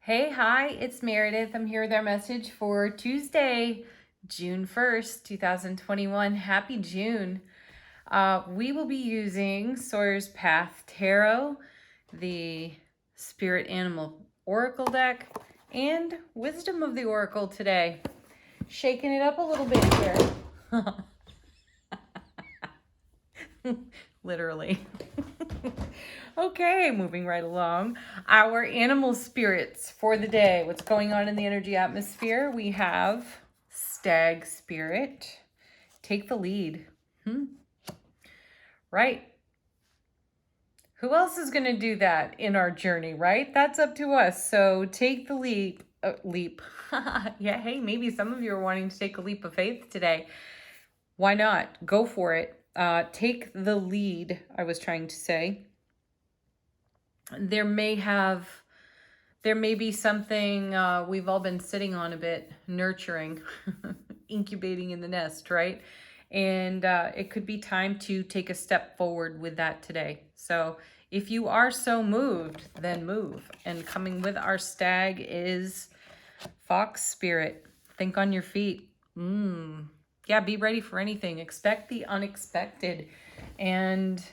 Hey, hi, it's Meredith. I'm here with our message for Tuesday, June 1st, 2021. Happy June. We will be using Sawyer's Path Tarot, the Spirit Animal Oracle deck, and Wisdom of the Oracle today. Shaking it up a little bit here. Literally. Okay, moving right along. Our animal spirits for the day. What's going on in the energy atmosphere? We have stag spirit. Take the lead. Right. Who else is going to do that in our journey, right? That's up to us. So take the leap. Leap. Yeah, hey, maybe some of you are wanting to take a leap of faith today. Why not? Go for it. Take the lead, I was trying to say. There may be something we've all been sitting on a bit, nurturing, incubating in the nest, right? And it could be time to take a step forward with that today. So if you are so moved, then move. And coming with our stag is fox spirit. Think on your feet. Yeah, be ready for anything. Expect the unexpected. And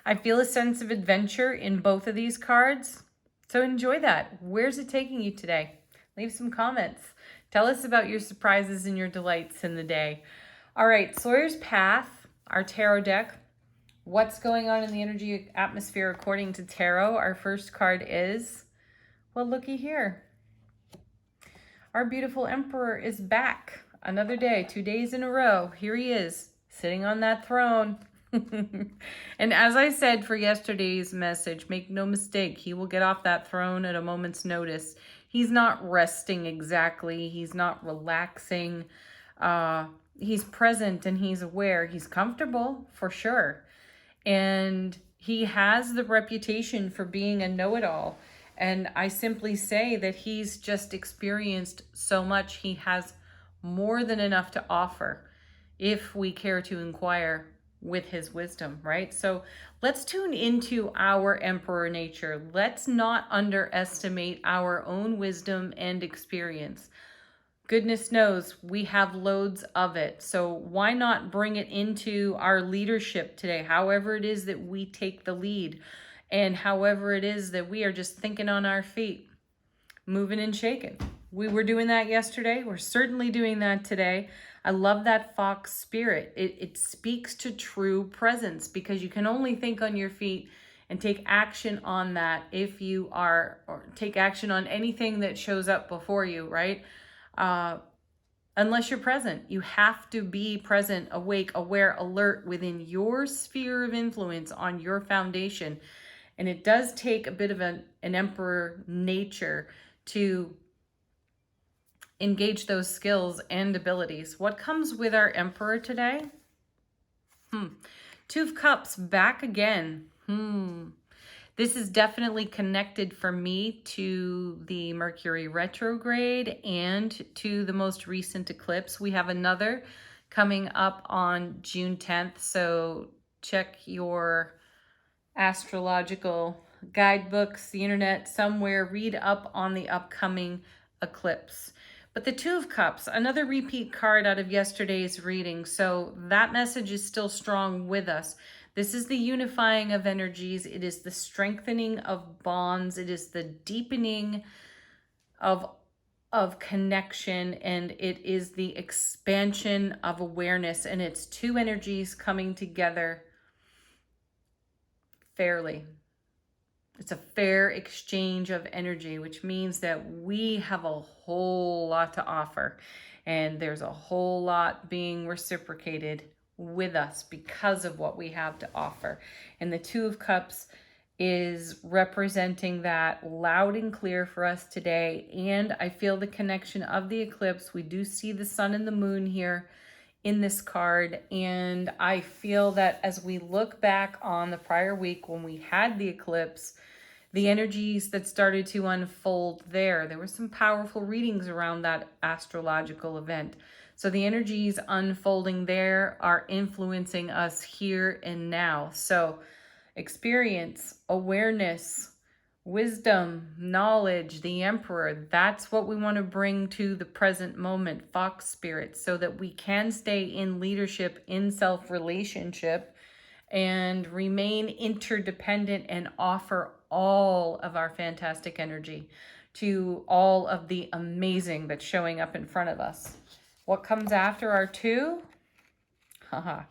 I feel a sense of adventure in both of these cards. So enjoy that. Where's it taking you today? Leave some comments. Tell us about your surprises and your delights in the day. All right, Sawyer's Path, our tarot deck. What's going on in the energy atmosphere according to tarot? Our first card is, well, looky here. Our beautiful emperor is back. Another day, 2 days in a row. Here he is, sitting on that throne. And as I said for yesterday's message, make no mistake, he will get off that throne at a moment's notice. He's not resting exactly. He's not relaxing. He's present and he's aware. He's comfortable for sure. And he has the reputation for being a know-it-all. And I simply say that he's just experienced so much. He has more than enough to offer if we care to inquire with his wisdom, right? So let's tune into our emperor nature. Let's not underestimate our own wisdom and experience. Goodness knows we have loads of it. So why not bring it into our leadership today? However it is that we take the lead and however it is that we are just thinking on our feet, moving and shaking. We were doing that yesterday. We're certainly doing that today. I love that fox spirit. It speaks to true presence because you can only think on your feet and take action on that if you are, or take action on anything that shows up before you, right? Unless you're present. You have to be present, awake, aware, alert within your sphere of influence on your foundation. And it does take a bit of an emperor nature to engage those skills and abilities. What comes with our emperor today? Two of Cups back again. This is definitely connected for me to the Mercury retrograde and to the most recent eclipse. We have another coming up on June 10th. So check your astrological guidebooks, the internet, somewhere, read up on the upcoming eclipse. But the Two of Cups, another repeat card out of yesterday's reading. So that message is still strong with us. This is the unifying of energies. It is the strengthening of bonds. It is the deepening of connection, and it is the expansion of awareness. And it's two energies coming together fairly. It's a fair exchange of energy, which means that we have a whole lot to offer. And there's a whole lot being reciprocated with us because of what we have to offer. And the Two of Cups is representing that loud and clear for us today. And I feel the connection of the eclipse. We do see the sun and the moon here in this card, and I feel that as we look back on the prior week when we had the eclipse, the energies that started to unfold there were some powerful readings around that astrological event. So the energies unfolding there are influencing us here and now. So experience, awareness, wisdom, knowledge, the Emperor. That's what we want to bring to the present moment, Fox spirit, so that we can stay in leadership, in self-relationship, and remain interdependent and offer all of our fantastic energy to all of the amazing that's showing up in front of us. What comes after our 2? Haha.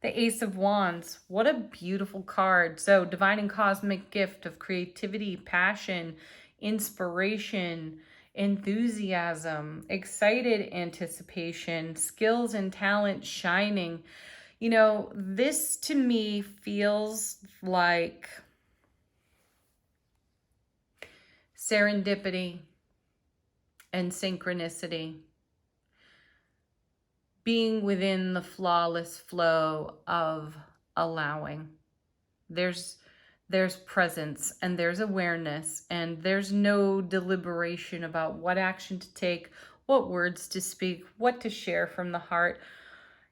The Ace of Wands. What a beautiful card. So, divine and cosmic gift of creativity, passion, inspiration, enthusiasm, excited anticipation, skills and talent shining. You know, this to me feels like serendipity and synchronicity. Being within the flawless flow of allowing. There's presence and there's awareness and there's no deliberation about what action to take, what words to speak, what to share from the heart.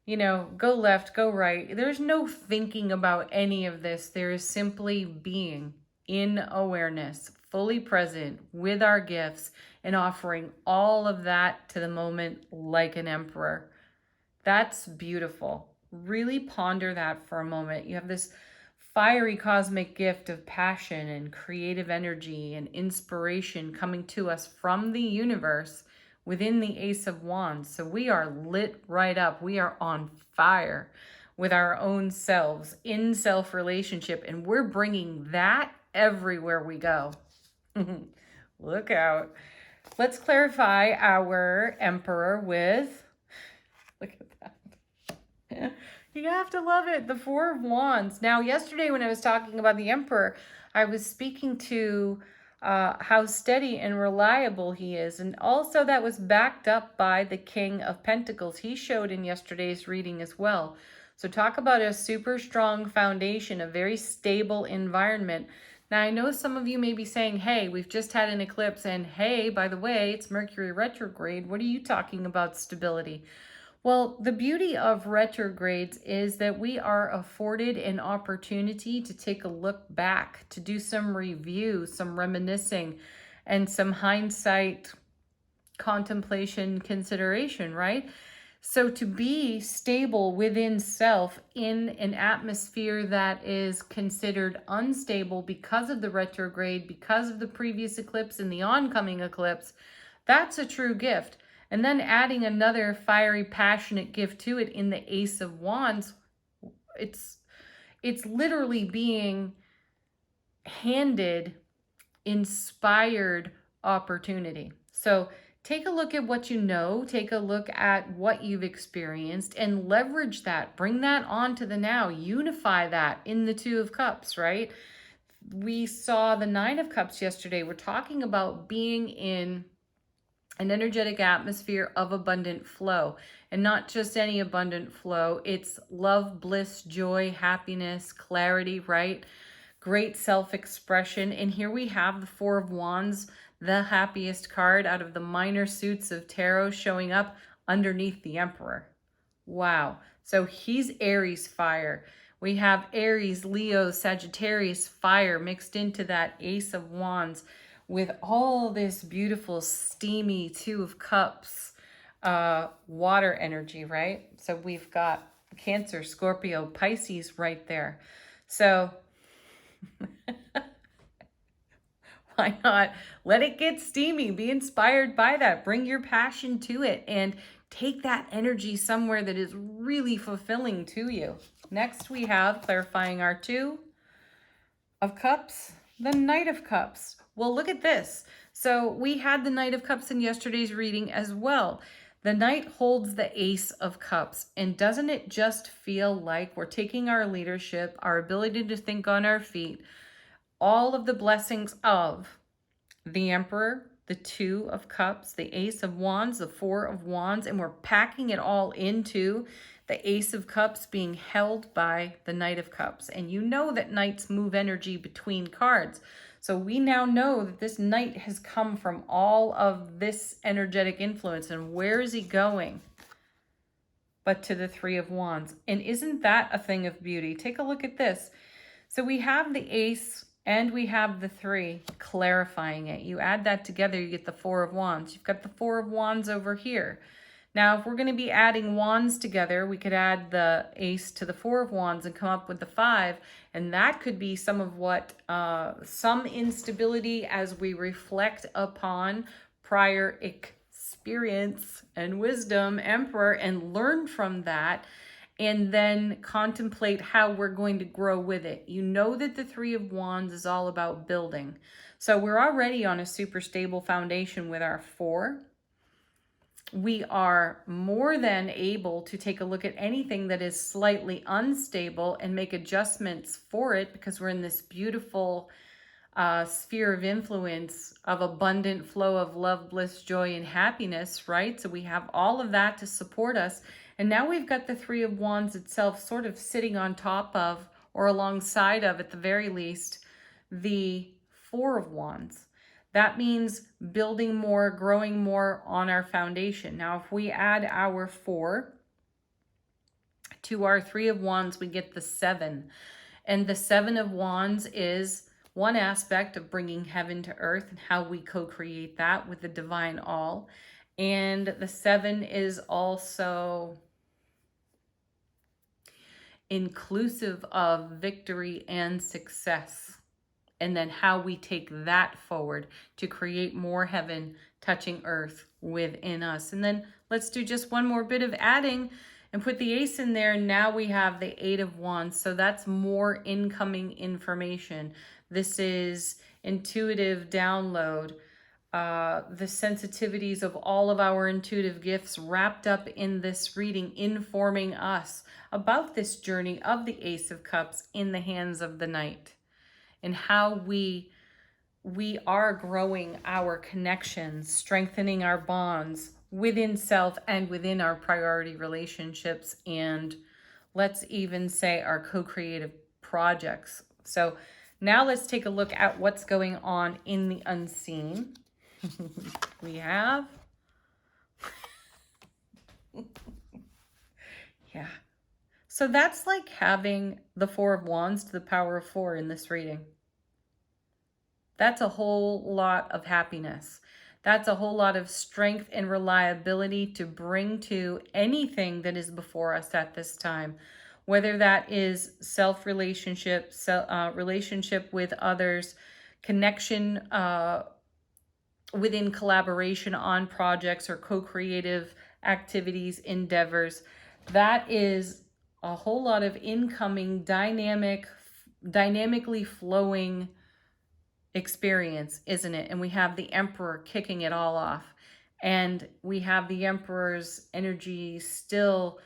You know, go left, go right. There's no thinking about any of this. There is simply being in awareness, fully present with our gifts and offering all of that to the moment like an emperor. That's beautiful. Really ponder that for a moment. You have this fiery cosmic gift of passion and creative energy and inspiration coming to us from the universe within the Ace of Wands. So we are lit right up. We are on fire with our own selves in self-relationship, and we're bringing that everywhere we go. Look out. Let's clarify our Emperor with... Look at that. You have to love it. The Four of Wands. Now, yesterday when I was talking about the Emperor, I was speaking to how steady and reliable he is. And also that was backed up by the King of Pentacles. He showed in yesterday's reading as well. So talk about a super strong foundation, a very stable environment. Now, I know some of you may be saying, hey, we've just had an eclipse, and hey, by the way, it's Mercury retrograde. What are you talking about stability? Well, the beauty of retrogrades is that we are afforded an opportunity to take a look back, to do some review, some reminiscing, and some hindsight contemplation consideration, right? So to be stable within self in an atmosphere that is considered unstable because of the retrograde, because of the previous eclipse and the oncoming eclipse, that's a true gift. And then adding another fiery, passionate gift to it in the Ace of Wands, it's literally being handed inspired opportunity. So take a look at what you know, take a look at what you've experienced and leverage that, bring that onto the now, unify that in the Two of Cups, right? We saw the Nine of Cups yesterday. We're talking about being in an energetic atmosphere of abundant flow, and not just any abundant flow. It's love, bliss, joy, happiness, clarity, right? Great self-expression. And here we have the Four of Wands, the happiest card out of the minor suits of tarot, showing up underneath the Emperor. Wow. So he's Aries fire. We have Aries, Leo, Sagittarius fire mixed into that Ace of Wands, with all this beautiful steamy Two of Cups water energy, right? So we've got Cancer, Scorpio, Pisces right there. So why not let it get steamy? Be inspired by that. Bring your passion to it and take that energy somewhere that is really fulfilling to you. Next, we have, clarifying our Two of Cups, the Knight of Cups. Well, look at this. So we had the Knight of Cups in yesterday's reading as well. The Knight holds the Ace of Cups. And doesn't it just feel like we're taking our leadership, our ability to think on our feet, all of the blessings of the Emperor, the Two of Cups, the Ace of Wands, the Four of Wands, and we're packing it all into the Ace of Cups being held by the Knight of Cups. And you know that Knights move energy between cards. So we now know that this Knight has come from all of this energetic influence. And where is he going? But to the Three of Wands. And isn't that a thing of beauty? Take a look at this. So we have the Ace And we have the 3 clarifying it. You add that together, you get the 4 of Wands. You've got the 4 of Wands over here. Now, if we're going to be adding wands together, we could add the ace to the 4 of Wands and come up with the 5. And that could be some of what, some instability as we reflect upon prior experience and wisdom, Emperor, and learn from that. And then contemplate how we're going to grow with it. You know that the 3 of Wands is all about building. So we're already on a super stable foundation with our 4. We are more than able to take a look at anything that is slightly unstable and make adjustments for it, because we're in this beautiful sphere of influence of abundant flow of love, bliss, joy, and happiness, right? So we have all of that to support us. And now we've got the 3 of Wands itself sort of sitting on top of, or alongside of, at the very least, the 4 of Wands. That means building more, growing more on our foundation. Now, if we add our 4 to our 3 of Wands, we get the 7. And the 7 of Wands is one aspect of bringing heaven to earth and how we co-create that with the divine all. And the 7 is also inclusive of victory and success. And then how we take that forward to create more heaven touching earth within us. And then let's do just one more bit of adding and put the ace in there. Now we have the 8 of Wands. So that's more incoming information. This is intuitive download, the sensitivities of all of our intuitive gifts wrapped up in this reading, informing us about this journey of the Ace of Cups in the hands of the Knight. And how we are growing our connections, strengthening our bonds within self and within our priority relationships, and let's even say our co-creative projects. So now let's take a look at what's going on in the unseen. We have, yeah. So that's like having the 4 of Wands to the power of 4 in this reading. That's a whole lot of happiness. That's a whole lot of strength and reliability to bring to anything that is before us at this time. Whether that is self-relationship, relationship with others, connection within collaboration on projects or co-creative activities, endeavors. That is a whole lot of incoming, dynamically flowing experience, isn't it? And we have the Emperor kicking it all off. And we have the Emperor's energy still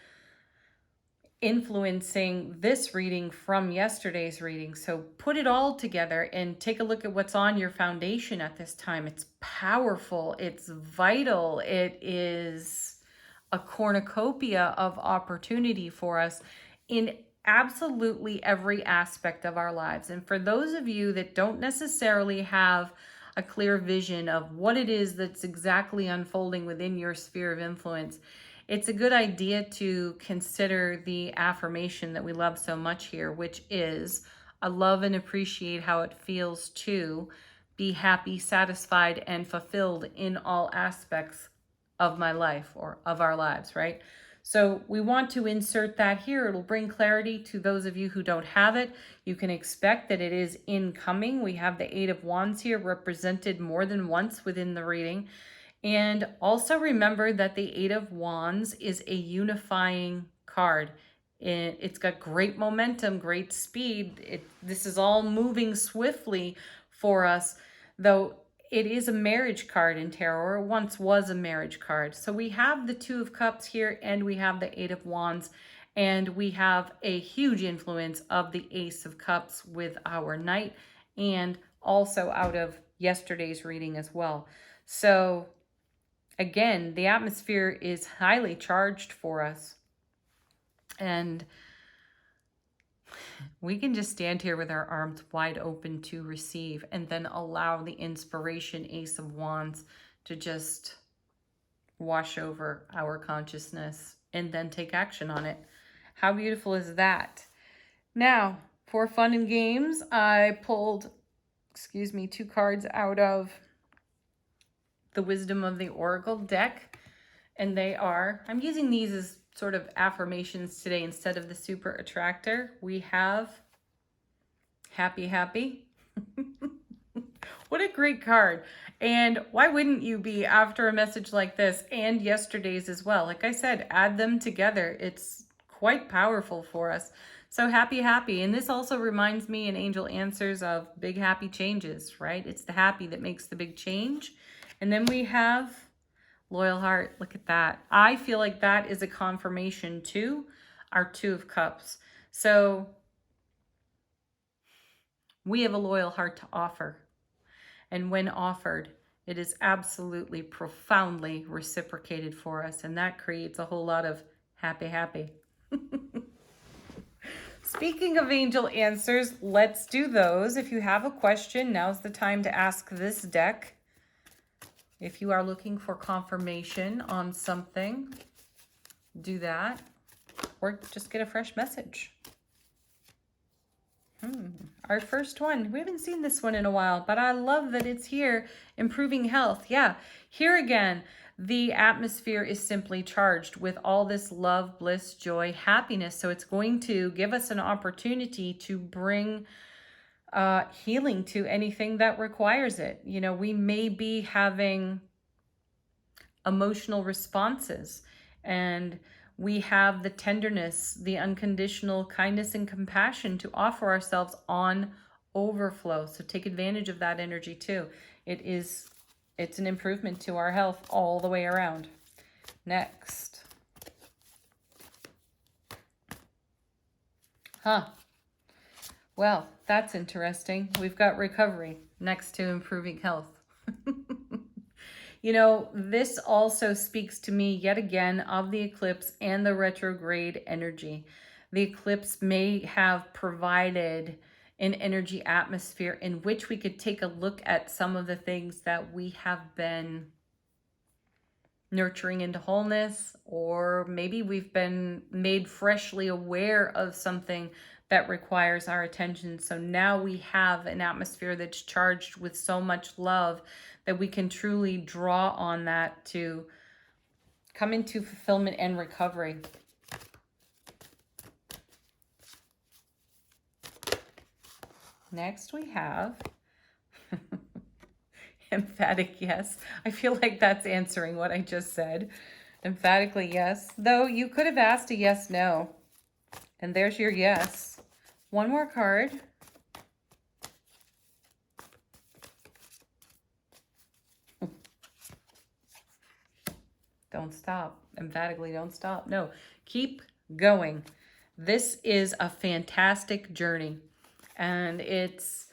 influencing this reading from yesterday's reading. So put it all together and take a look at what's on your foundation at this time. It's powerful. It's vital. It is a cornucopia of opportunity for us in absolutely every aspect of our lives. And for those of you that don't necessarily have a clear vision of what it is that's exactly unfolding within your sphere of influence, it's a good idea to consider the affirmation that we love so much here, which is, I love and appreciate how it feels to be happy, satisfied, and fulfilled in all aspects of my life, or of our lives, right? So we want to insert that here. It'll bring clarity to those of you who don't have it. You can expect that it is incoming. We have the 8 of Wands here represented more than once within the reading. And also remember that the 8 of Wands is a unifying card. It's got great momentum, great speed. This is all moving swiftly for us, though it is a marriage card in tarot, or once was a marriage card. So we have the 2 of Cups here, and we have the 8 of Wands, and we have a huge influence of the Ace of Cups with our Knight, and also out of yesterday's reading as well. So again, the atmosphere is highly charged for us. And we can just stand here with our arms wide open to receive, and then allow the inspiration Ace of Wands to just wash over our consciousness and then take action on it. How beautiful is that? Now, for fun and games, I pulled excuse me, 2 cards out of the Wisdom of the Oracle deck. And they are, I'm using these as sort of affirmations today instead of the Super Attractor. We have Happy, Happy. What a great card. And why wouldn't you be after a message like this and yesterday's as well? Like I said, add them together. It's quite powerful for us. So happy, happy. And this also reminds me in Angel Answers of big happy changes, right? It's the happy that makes the big change. And then we have Loyal Heart. Look at that. I feel like that is a confirmation to our 2 of Cups. So we have a loyal heart to offer. And when offered, it is absolutely profoundly reciprocated for us. And that creates a whole lot of happy, happy. Speaking of angel answers, let's do those. If you have a question, now's the time to ask this deck. If you are looking for confirmation on something, do that. Or just get a fresh message. Our first one. We haven't seen this one in a while, but I love that it's here. Improving health. Yeah. Here again, the atmosphere is simply charged with all this love, bliss, joy, happiness. So it's going to give us an opportunity to bring healing to anything that requires it. You know, we may be having emotional responses, and we have the tenderness, the unconditional kindness and compassion to offer ourselves on overflow. So take advantage of that energy too. It's an improvement to our health all the way around. Next. Well, that's interesting. We've got recovery next to improving health. You know, this also speaks to me yet again of the eclipse and the retrograde energy. The eclipse may have provided an energy atmosphere in which we could take a look at some of the things that we have been nurturing into wholeness, or maybe we've been made freshly aware of something that requires our attention. So now we have an atmosphere that's charged with so much love that we can truly draw on that to come into fulfillment and recovery. Next we have emphatic yes. I feel like that's answering what I just said. Emphatically yes. Though you could have asked a yes, no. And there's your yes. One more card. Don't stop. Emphatically don't stop. No, keep going. This is a fantastic journey. And it's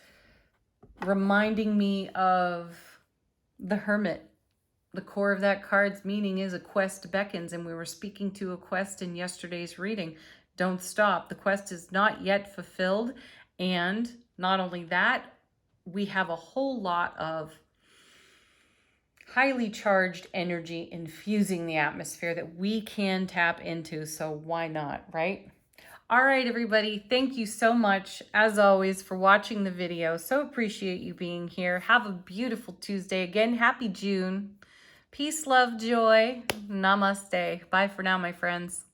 reminding me of the Hermit. The core of that card's meaning is a quest beckons. And we were speaking to a quest in yesterday's reading. Don't stop. The quest is not yet fulfilled. And not only that, we have a whole lot of highly charged energy infusing the atmosphere that we can tap into. So why not, right? All right, everybody. Thank you so much, as always, for watching the video. So appreciate you being here. Have a beautiful Tuesday. Again, happy June. Peace, love, joy. Namaste. Bye for now, my friends.